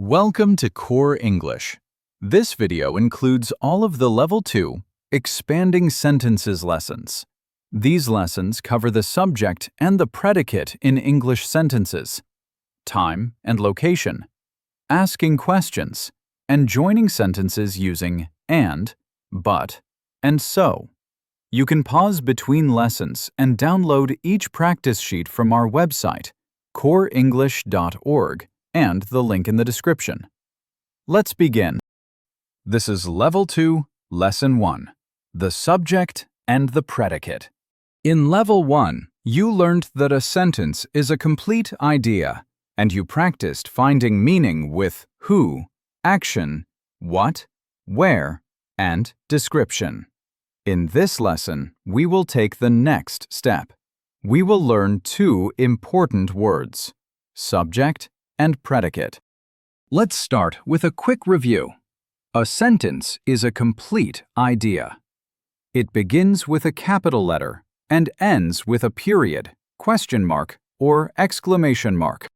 Welcome to Core English. This video includes all of the Level 2 Expanding Sentences lessons. These lessons cover the subject and the predicate in English sentences, time and location, asking questions, and joining sentences using and, but, and so. You can pause between lessons and download each practice sheet from our website, coreenglish.org, and the link in the description. Let's begin. This is Level 2, Lesson 1, the subject and the predicate. In Level 1, you learned that a sentence is a complete idea, and you practiced finding meaning with who, action, what, where, and description. In this lesson, we will take the next step. We will learn two important words, subject and predicate. Let's start with a quick review. A sentence is a complete idea. It begins with a capital letter and ends with a period, question mark, or exclamation mark.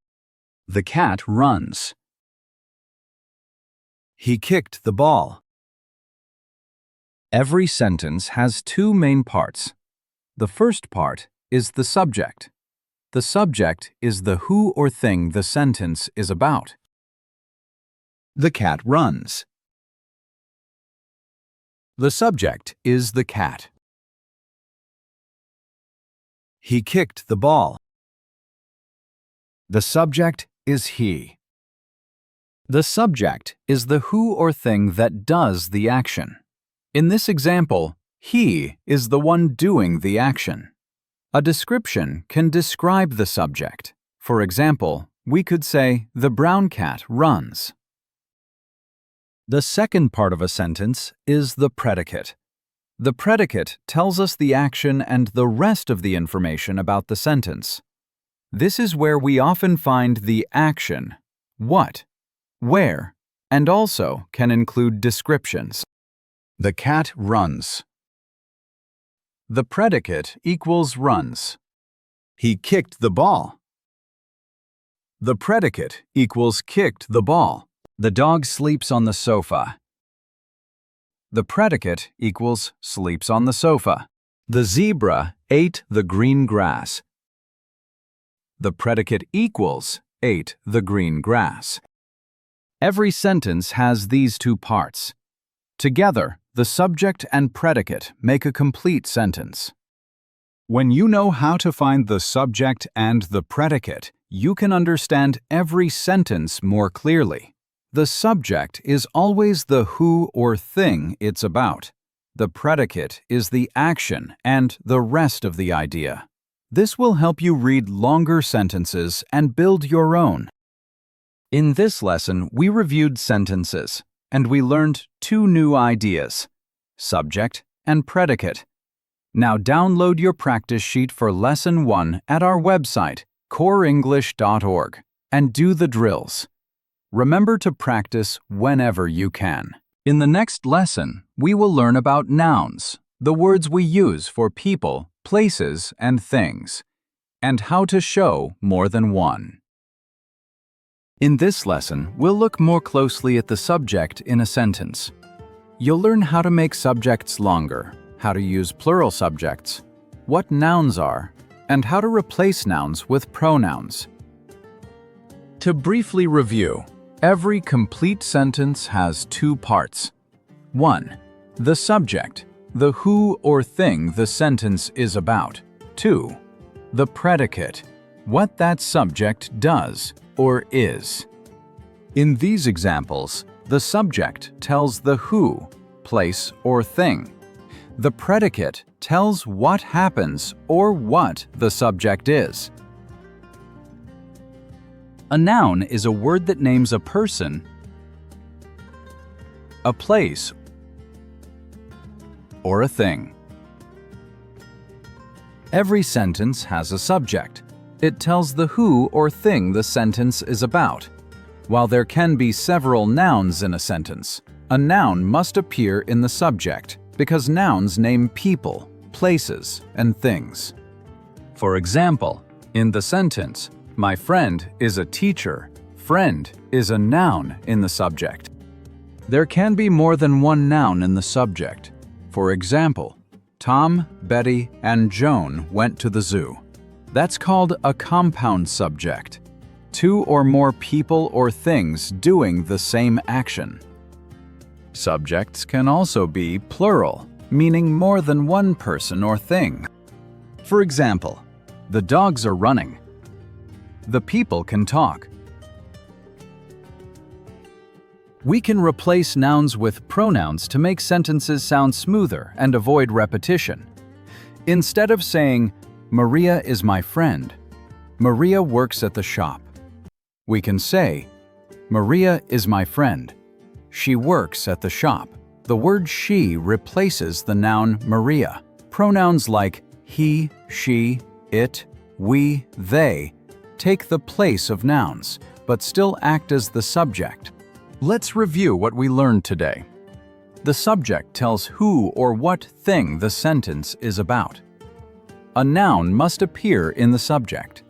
The cat runs. He kicked the ball. Every sentence has two main parts. The first part is the subject. The subject is the who or thing the sentence is about. The cat runs. The subject is the cat. He kicked the ball. The subject is he. The subject is the who or thing that does the action. In this example, he is the one doing the action. A description can describe the subject. For example, we could say, the brown cat runs. The second part of a sentence is the predicate. The predicate tells us the action and the rest of the information about the sentence. This is where we often find the action, what, where, and also can include descriptions. The cat runs. The predicate equals runs. He kicked the ball. The predicate equals kicked the ball. The dog sleeps on the sofa. The predicate equals sleeps on the sofa. The zebra ate the green grass. The predicate equals ate the green grass. Every sentence has these two parts. Together, the subject and predicate make a complete sentence. When you know how to find the subject and the predicate, you can understand every sentence more clearly. The subject is always the who or thing it's about. The predicate is the action and the rest of the idea. This will help you read longer sentences and build your own. In this lesson, we reviewed sentences, and we learned two new ideas, subject and predicate. Now download your practice sheet for Lesson 1 at our website, coreenglish.org, and do the drills. Remember to practice whenever you can. In the next lesson, we will learn about nouns, the words we use for people, places, and things, and how to show more than one. In this lesson, we'll look more closely at the subject in a sentence. You'll learn how to make subjects longer, how to use plural subjects, what nouns are, and how to replace nouns with pronouns. To briefly review, every complete sentence has two parts. 1. The subject, the who or thing the sentence is about. 2. The predicate, what that subject does or is. In these examples, the subject tells the who, place, or thing. The predicate tells what happens or what the subject is. A noun is a word that names a person, a place, or a thing. Every sentence has a subject. It tells the who or thing the sentence is about. While there can be several nouns in a sentence, a noun must appear in the subject because nouns name people, places, and things. For example, in the sentence, my friend is a teacher, Friend is a noun in the subject. There can be more than one noun in the subject. For example, Tom, Betty, and Joan went to the zoo. That's called a compound subject. Two or more people or things doing the same action. Subjects can also be plural, meaning more than one person or thing. For example, the dogs are running. The people can talk. We can replace nouns with pronouns to make sentences sound smoother and avoid repetition. Instead of saying, "Maria is my friend," "Maria works at the shop," we can say, "Maria is my friend. She works at the shop." The word she replaces the noun Maria. Pronouns like he, she, it, we, they take the place of nouns, but still act as the subject. Let's review what we learned today. The subject tells who or what thing the sentence is about. A noun must appear in the subject.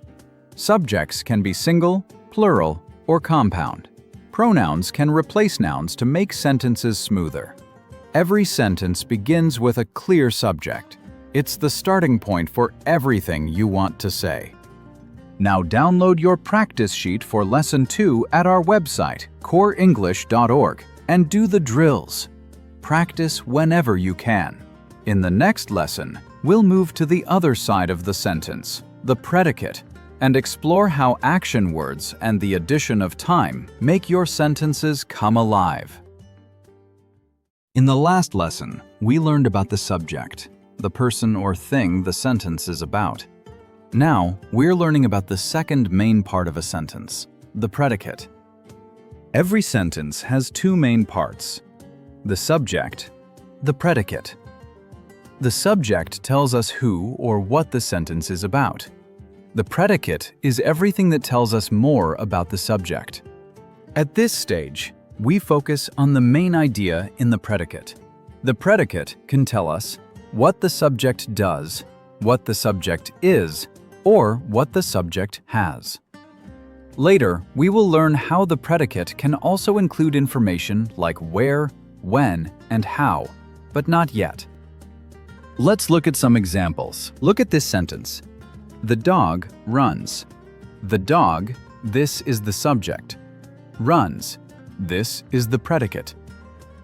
Subjects can be single, plural, or compound. Pronouns can replace nouns to make sentences smoother. Every sentence begins with a clear subject. It's the starting point for everything you want to say. Now download your practice sheet for Lesson 2 at our website, coreenglish.org, and do the drills. Practice whenever you can. In the next lesson, we'll move to the other side of the sentence, the predicate, and explore how action words and the addition of time make your sentences come alive. In the last lesson, we learned about the subject, the person or thing the sentence is about. Now, we're learning about the second main part of a sentence, the predicate. Every sentence has two main parts, the subject, the predicate. The subject tells us who or what the sentence is about. The predicate is everything that tells us more about the subject. At this stage, we focus on the main idea in the predicate. The predicate can tell us what the subject does, what the subject is, or what the subject has. Later, we will learn how the predicate can also include information like where, when, and how, but not yet. Let's look at some examples. Look at this sentence. The dog runs. The dog, this is the subject. Runs, this is the predicate.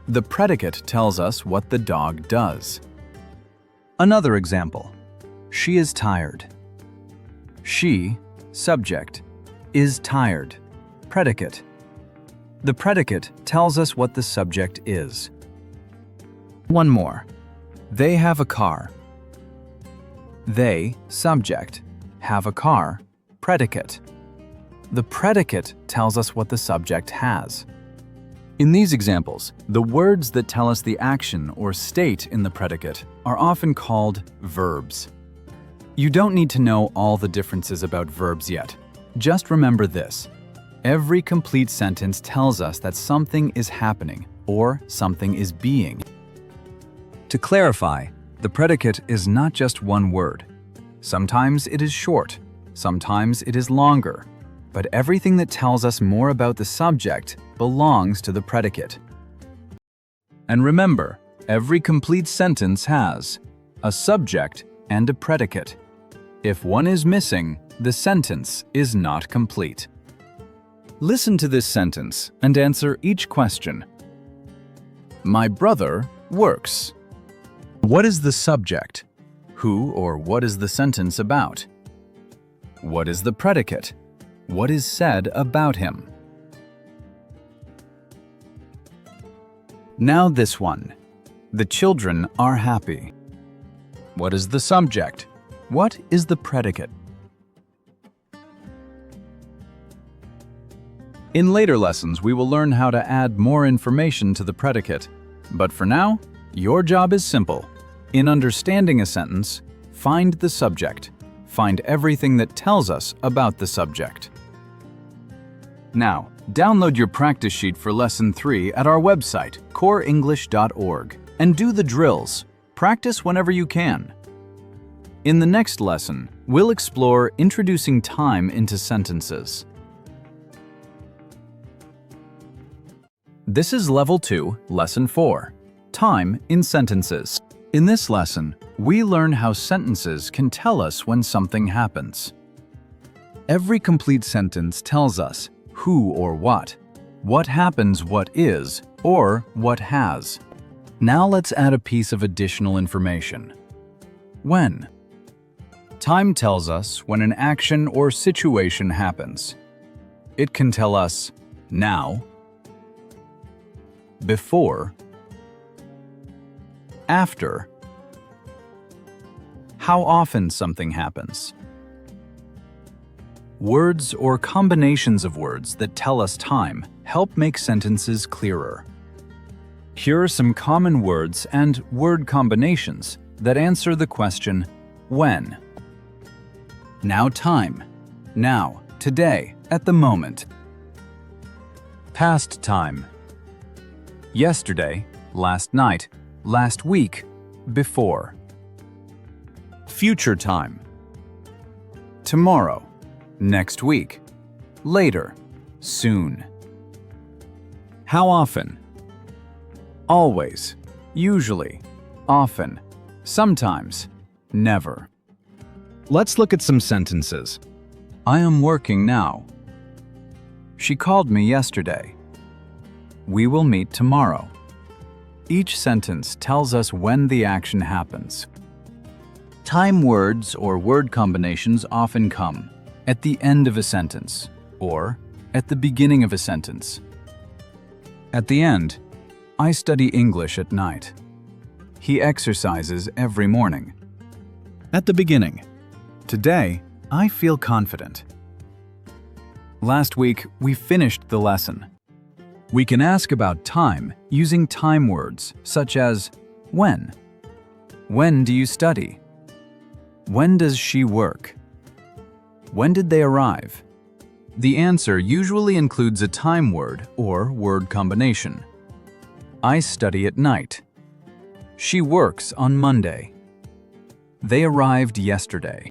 The predicate tells us what the dog does. Another example. She is tired. She, subject, is tired, predicate. The predicate tells us what the subject is. One more. They have a car. They, subject, have a car, predicate. The predicate tells us what the subject has. In these examples, the words that tell us the action or state in the predicate are often called verbs. You don't need to know all the differences about verbs yet. Just remember this. Every complete sentence tells us that something is happening or something is being. To clarify, the predicate is not just one word. Sometimes it is short, sometimes it is longer, but everything that tells us more about the subject belongs to the predicate. And remember, every complete sentence has a subject and a predicate. If one is missing, the sentence is not complete. Listen to this sentence and answer each question. My brother works. What is the subject? Who or what is the sentence about? What is the predicate? What is said about him? Now this one. The children are happy. What is the subject? What is the predicate? In later lessons, we will learn how to add more information to the predicate. But for now, your job is simple. In understanding a sentence, find the subject. Find everything that tells us about the subject. Now, download your practice sheet for Lesson 3 at our website, coreenglish.org, and do the drills. Practice whenever you can. In the next lesson, we'll explore introducing time into sentences. This is Level 2, Lesson 4, Time in Sentences. In this lesson, we learn how sentences can tell us when something happens. Every complete sentence tells us who or what happens, what is, or what has. Now let's add a piece of additional information. When. Time tells us when an action or situation happens. It can tell us now, before, after, how often something happens. Words or combinations of words that tell us time help make sentences clearer. Here are some common words and word combinations that answer the question, when. Now time. Now, today, at the moment. Past time. Yesterday, last night, last week, before. Future time. Tomorrow, next week, later, soon. How often? Always, usually, often, sometimes, never. Let's look at some sentences. I am working now. She called me yesterday. We will meet tomorrow. Each sentence tells us when the action happens. Time words or word combinations often come at the end of a sentence or at the beginning of a sentence. At the end, I study English at night. He exercises every morning. At the beginning, today, I feel confident. Last week, we finished the lesson. We can ask about time using time words such as when. When do you study? When does she work? When did they arrive? The answer usually includes a time word or word combination. I study at night. She works on Monday. They arrived yesterday.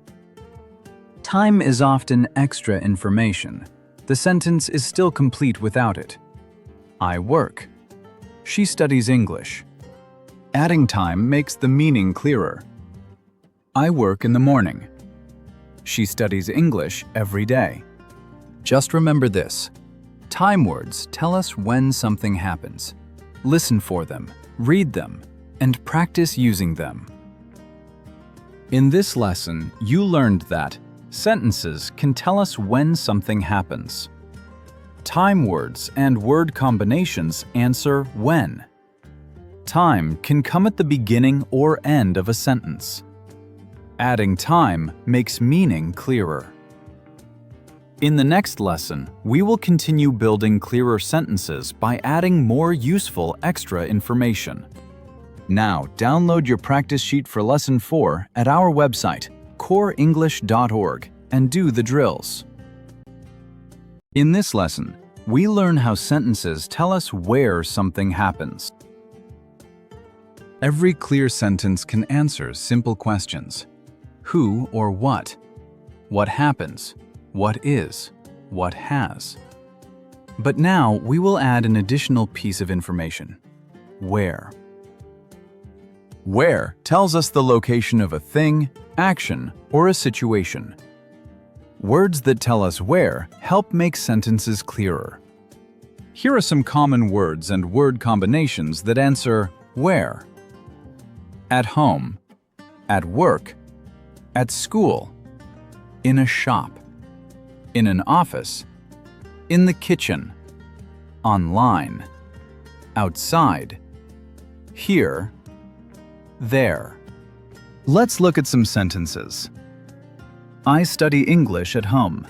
Time is often extra information. The sentence is still complete without it. I work. She studies English. Adding time makes the meaning clearer. I work in the morning. She studies English every day. Just remember this. Time words tell us when something happens. Listen for them, read them, and practice using them. In this lesson, you learned that sentences can tell us when something happens. Time words and word combinations answer when. Time can come at the beginning or end of a sentence. Adding time makes meaning clearer. In the next lesson, we will continue building clearer sentences by adding more useful extra information. Now, download your practice sheet for Lesson 4 at our website, coreenglish.org, and do the drills. In this lesson, we learn how sentences tell us where something happens. Every clear sentence can answer simple questions. Who or what? What happens? What is? What has? But now we will add an additional piece of information. Where? Where tells us the location of a thing, action, or a situation. Words that tell us where help make sentences clearer. Here are some common words and word combinations that answer where. At home, at work, at school, in a shop, in an office, in the kitchen, online, outside, here, there. Let's look at some sentences. I study English at home.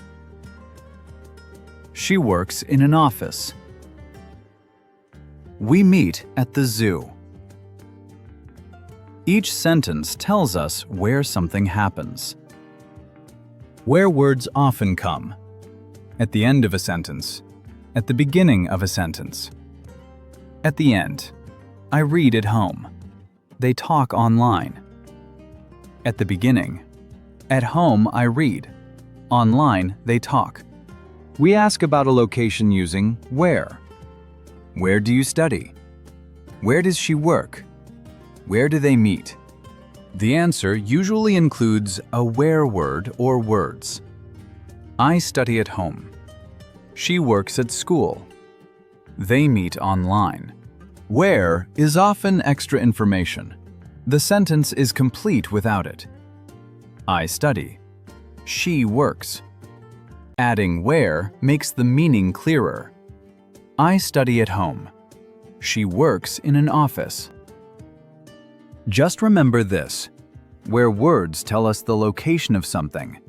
She works in an office. We meet at the zoo. Each sentence tells us where something happens. Where words often come. At the end of a sentence. At the beginning of a sentence. At the end. I read at home. They talk online. At the beginning. At home, I read. Online, they talk. We ask about a location using where. Where do you study? Where does she work? Where do they meet? The answer usually includes a where word or words. I study at home. She works at school. They meet online. Where is often extra information. The sentence is complete without it. I study. She works. Adding where makes the meaning clearer. I study at home. She works in an office. Just remember this: where words tell us the location of something,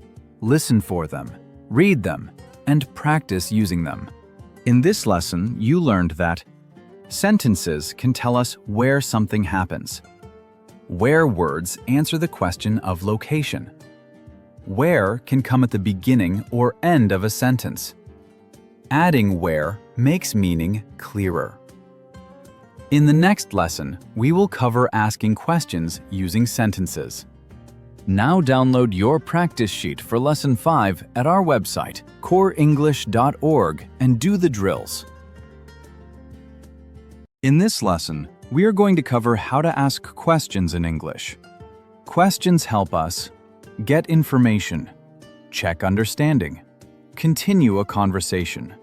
listen for them, read them, and practice using them. In this lesson, you learned that sentences can tell us where something happens. Where words answer the question of location. Where can come at the beginning or end of a sentence. Adding where makes meaning clearer. In the next lesson, we will cover asking questions using sentences. Now download your practice sheet for Lesson 5 at our website, coreenglish.org, and do the drills. In this lesson, we are going to cover how to ask questions in English. Questions help us get information, check understanding, continue a conversation.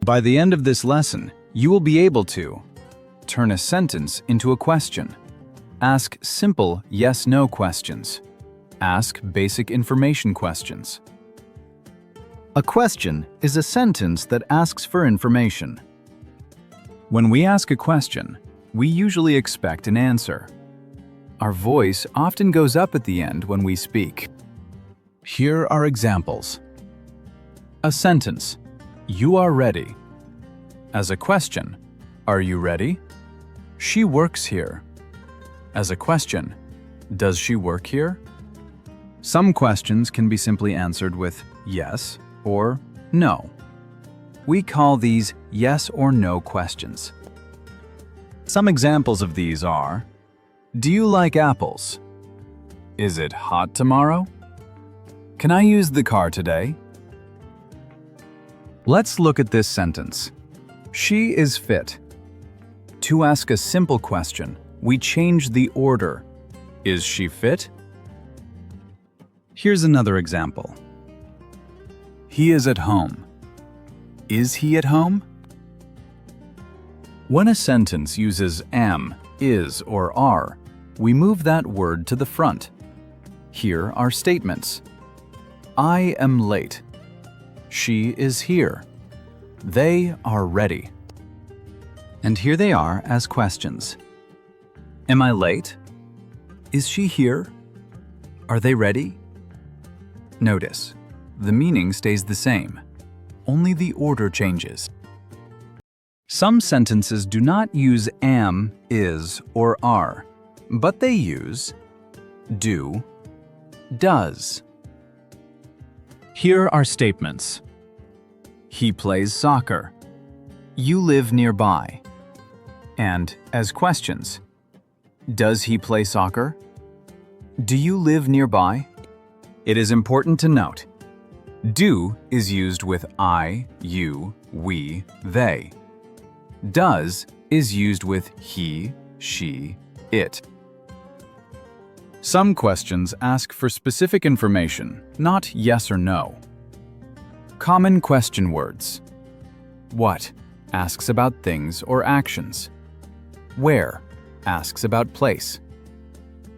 By the end of this lesson, you will be able to turn a sentence into a question, ask simple yes-no questions, ask basic information questions. A question is a sentence that asks for information. When we ask a question, we usually expect an answer. Our voice often goes up at the end when we speak. Here are examples. A sentence: you are ready. As a question: are you ready? She works here. As a question: does she work here? Some questions can be simply answered with yes or no. We call these yes or no questions. Some examples of these are: do you like apples? Is it hot tomorrow? Can I use the car today? Let's look at this sentence. She is fit. To ask a simple question, we change the order. Is she fit? Here's another example. He is at home. Is he at home? When a sentence uses am, is, or are, we move that word to the front. Here are statements. I am late. She is here. They are ready. And here they are as questions. Am I late? Is she here? Are they ready? Notice, the meaning stays the same, only the order changes. Some sentences do not use am, is, or are, but they use do, does. Here are statements. He plays soccer. You live nearby. And as questions, does he play soccer? Do you live nearby? It is important to note, do is used with I, you, we, they. Does is used with he, she, it. Some questions ask for specific information, not yes or no. Common question words. What asks about things or actions. Where asks about place.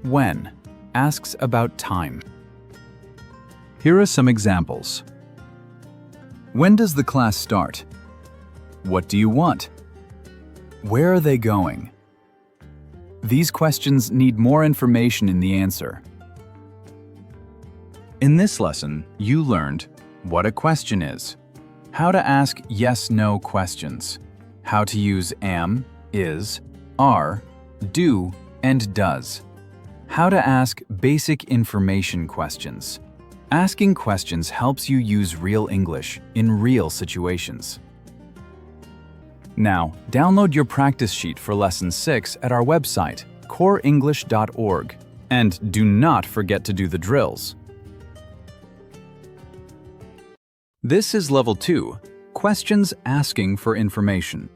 When asks about time. Here are some examples. When does the class start? What do you want? Where are they going? These questions need more information in the answer. In this lesson, you learned what a question is, how to ask yes-no questions, how to use am, is, are, do, and does, how to ask basic information questions. Asking questions helps you use real English in real situations. Now, download your practice sheet for Lesson 6 at our website, coreenglish.org, and do not forget to do the drills. This is Level 2, Questions Asking for Information.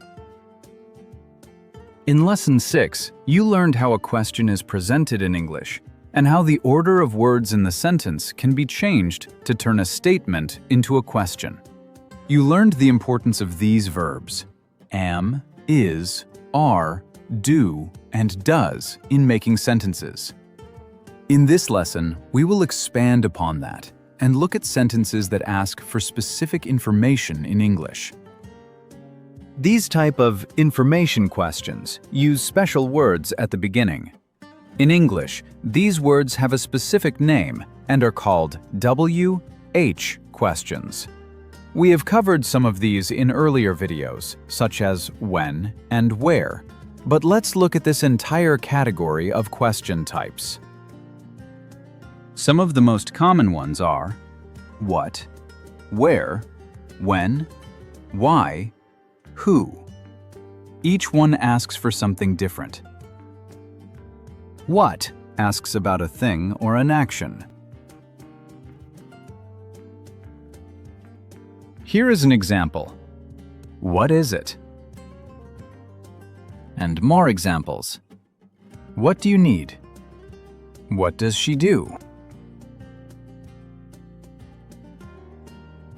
In Lesson 6, you learned how a question is presented in English and how the order of words in the sentence can be changed to turn a statement into a question. You learned the importance of these verbs: am, is, are, do, and does in making sentences. In this lesson, we will expand upon that and look at sentences that ask for specific information in English. These type of information questions use special words at the beginning. In English, these words have a specific name and are called WH questions. We have covered some of these in earlier videos, such as when and where, but let's look at this entire category of question types. Some of the most common ones are what, where, when, why, who. Each one asks for something different. What asks about a thing or an action. Here is an example. What is it? And more examples. What do you need? What does she do?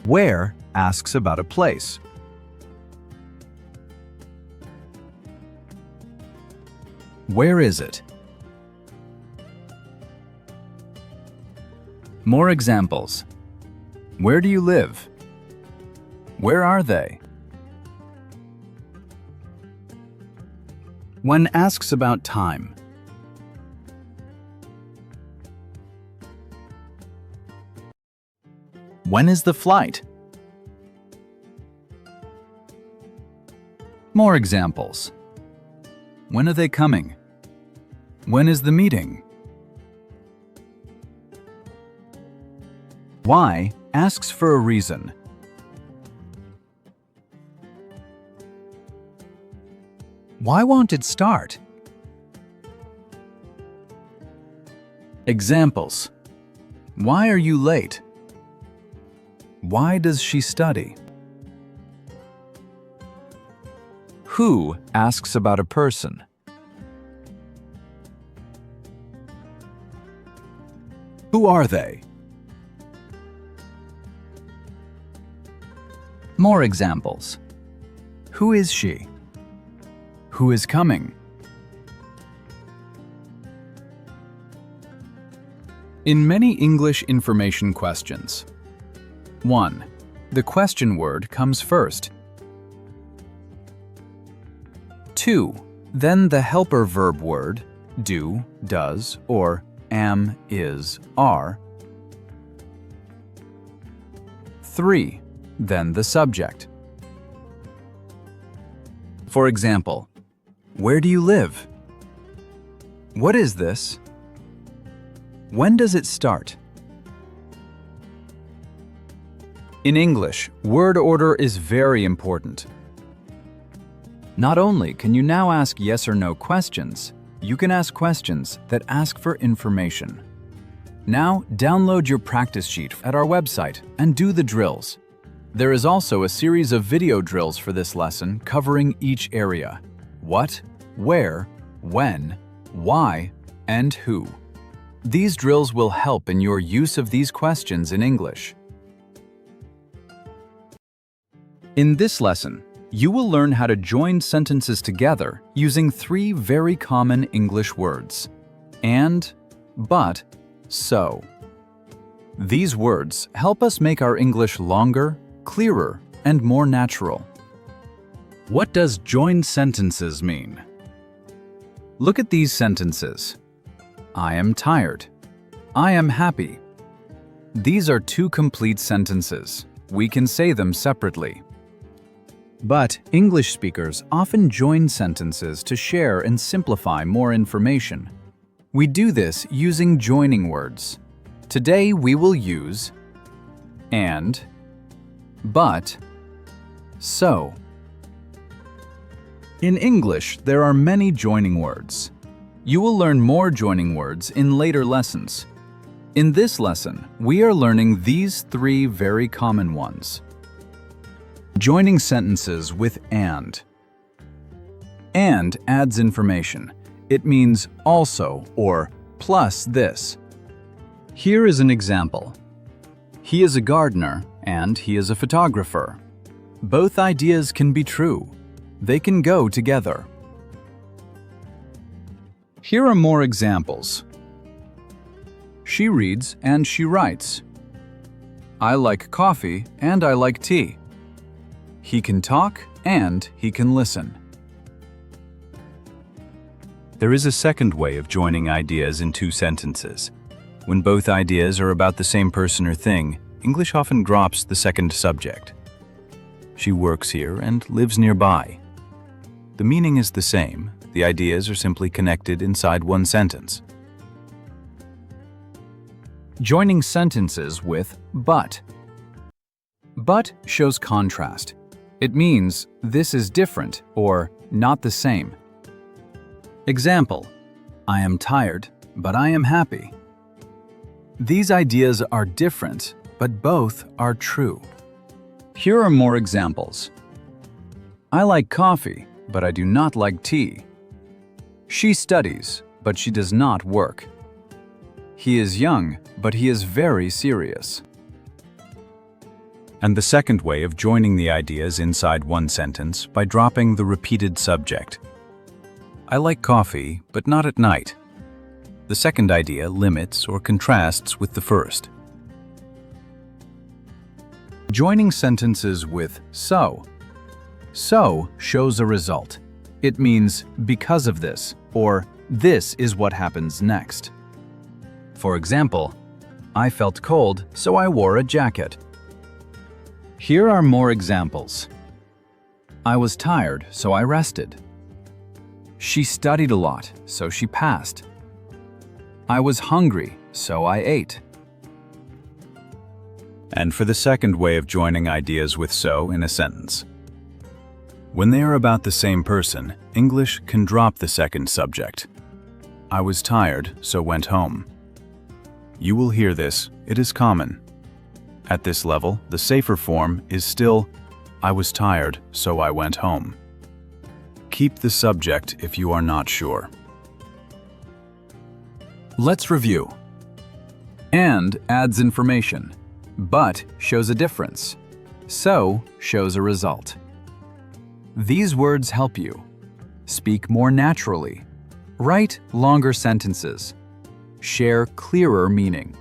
Where asks about a place. Where is it? More examples. Where do you live? Where are they? When asks about time. When is the flight? More examples. When are they coming? When is the meeting? Why asks for a reason. Why won't it start? Examples. Why are you late? Why does she study? Who asks about a person? Who are they? More examples. Who is she? Who is coming? In many English information questions, 1. The question word comes first. 2. Then the helper verb word, do, does, or am, is, are. 3. Then the subject. For example, where do you live? What is this? When does it start? In English, word order is very important. Not only can you now ask yes or no questions, you can ask questions that ask for information. Now, download your practice sheet at our website and do the drills. There is also a series of video drills for this lesson covering each area: what, where, when, why, and who. These drills will help in your use of these questions in English. In this lesson, you will learn how to join sentences together using 3 very common English words: and, but, so. These words help us make our English longer, clearer, and more natural. What does joined sentences mean? Look at these sentences. I am tired. I am happy. These are 2 complete sentences. We can say them separately. But English speakers often join sentences to share and simplify more information. We do this using joining words. Today we will use and, but, so. In English, there are many joining words. You will learn more joining words in later lessons. In this lesson, we are learning these 3 very common ones. Joining sentences with and. And adds information. It means also or plus this. Here is an example. He is a gardener and he is a photographer. Both ideas can be true. They can go together. Here are more examples. She reads and she writes. I like coffee and I like tea. He can talk and he can listen. There is a second way of joining ideas in two sentences. When both ideas are about the same person or thing, English often drops the second subject. She works here and lives nearby. The meaning is the same. The ideas are simply connected inside one sentence. Joining sentences with but. But shows contrast. It means this is different or not the same. Example, I am tired, but I am happy. These ideas are different, but both are true. Here are more examples. I like coffee, but I do not like tea. She studies, but she does not work. He is young, but he is very serious. And the second way of joining the ideas inside one sentence by dropping the repeated subject. I like coffee, but not at night. The second idea limits or contrasts with the first. Joining sentences with so. So shows a result. It means because of this, or this is what happens next. For example, I felt cold, so I wore a jacket. Here are more examples. I was tired, so I rested. She studied a lot, so she passed. I was hungry, so I ate. And for the second way of joining ideas with so in a sentence. When they are about the same person, English can drop the second subject. I was tired, so went home. You will hear this, it is common. At this level, the safer form is still, I was tired, so I went home. Keep the subject if you are not sure. Let's review. And adds information. But shows a difference. So shows a result. These words help you. Speak more naturally. Write longer sentences. Share clearer meaning.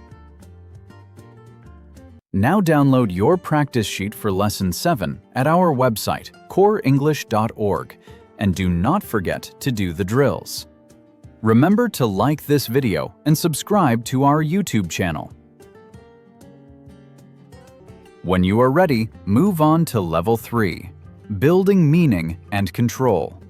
Now download your practice sheet for Lesson 7 at our website, coreenglish.org, and do not forget to do the drills. Remember to like this video and subscribe to our YouTube channel. When you are ready, move on to Level 3, Building Meaning and Control.